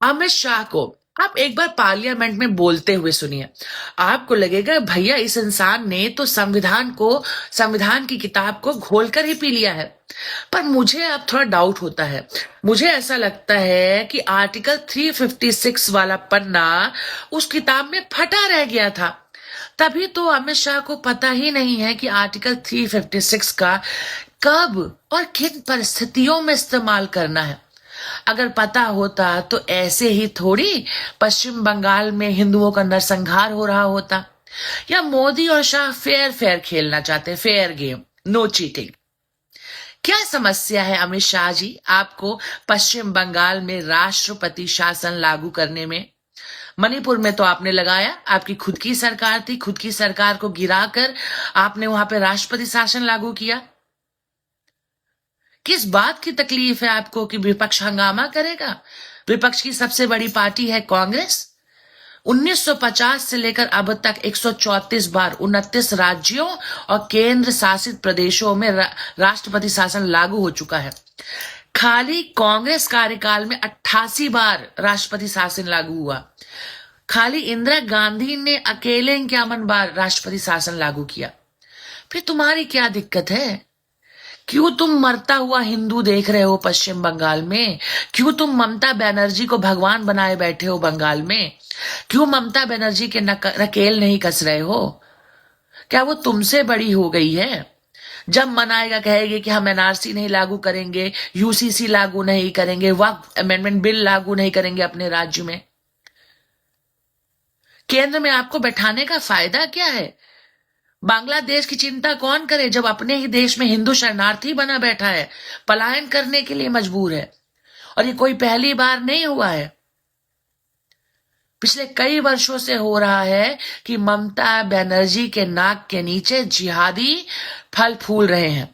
अमित शाह को आप एक बार पार्लियामेंट में बोलते हुए सुनिए। आपको लगेगा भैया इस इंसान ने तो संविधान की किताब को घोलकर ही पी लिया है। पर मुझे अब थोड़ा डाउट होता है। मुझे ऐसा लगता है कि आर्टिकल 356 वाला पन्ना उस किताब में फटा रह गया था। तभी तो अमित शाह को पता ही नहीं है कि आर्टिकल 356 का कब और किन परिस्थितियों में इस्तेमाल करना है। अगर पता होता तो ऐसे ही थोड़ी पश्चिम बंगाल में हिंदुओं का नरसंहार हो रहा होता। या मोदी और शाह फेयर फेयर खेलना चाहते, फेयर गेम, नो चीटिंग। क्या समस्या है अमित शाह जी आपको पश्चिम बंगाल में राष्ट्रपति शासन लागू करने में? मणिपुर में तो आपने लगाया, आपकी खुद की सरकार थी, खुद की सरकार को गिराकर आपने वहां पे राष्ट्रपति शासन लागू किया। किस बात की तकलीफ है आपको कि विपक्ष हंगामा करेगा? विपक्ष की सबसे बड़ी पार्टी है कांग्रेस। 1950 से लेकर अब तक 134 बार 29 राज्यों और केंद्र शासित प्रदेशों में राष्ट्रपति शासन लागू हो चुका है। खाली कांग्रेस कार्यकाल में 88 बार राष्ट्रपति शासन लागू हुआ। खाली इंदिरा गांधी ने अकेले 51 बार राष्ट्रपति शासन लागू किया। फिर तुम्हारी क्या दिक्कत है? क्यों तुम मरता हुआ हिंदू देख रहे हो पश्चिम बंगाल में? क्यों तुम ममता बनर्जी को भगवान बनाए बैठे हो बंगाल में? क्यों ममता बनर्जी के नकेल नहीं कस रहे हो? क्या वो तुमसे बड़ी हो गई है? जब मनाएगा कहेगी कि हम एनआरसी नहीं लागू करेंगे, यूसीसी लागू नहीं करेंगे, वक्फ अमेंडमेंट बिल लागू नहीं करेंगे अपने राज्य में। केंद्र में आपको बैठाने का फायदा क्या है? बांग्लादेश की चिंता कौन करे जब अपने ही देश में हिंदू शरणार्थी बना बैठा है, पलायन करने के लिए मजबूर है। और ये कोई पहली बार नहीं हुआ है, पिछले कई वर्षों से हो रहा है कि ममता बनर्जी के नाक के नीचे जिहादी फल फूल रहे हैं।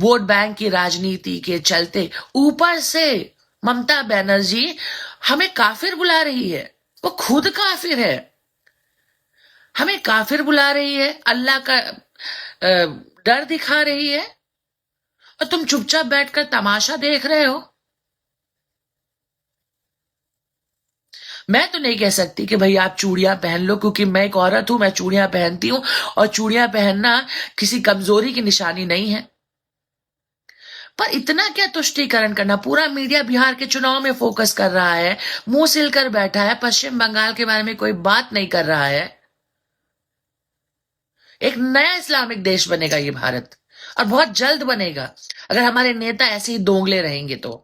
वोट बैंक की राजनीति के चलते ऊपर से ममता बनर्जी हमें काफिर बुला रही है। वो खुद काफिर है, हमें काफिर बुला रही है, अल्लाह का डर दिखा रही है, और तुम चुपचाप बैठकर तमाशा देख रहे हो। मैं तो नहीं कह सकती कि भाई आप चूड़ियां पहन लो, क्योंकि मैं एक औरत हूं, मैं चूड़ियां पहनती हूं, और चूड़ियां पहनना किसी कमजोरी की निशानी नहीं है। पर इतना क्या तुष्टीकरण करना? पूरा मीडिया बिहार के चुनाव में फोकस कर रहा है, मुंह सिलकर बैठा है, पश्चिम बंगाल के बारे में कोई बात नहीं कर रहा है। एक नया इस्लामिक देश बनेगा ये भारत, और बहुत जल्द बनेगा अगर हमारे नेता ऐसे ही दोंगले रहेंगे तो।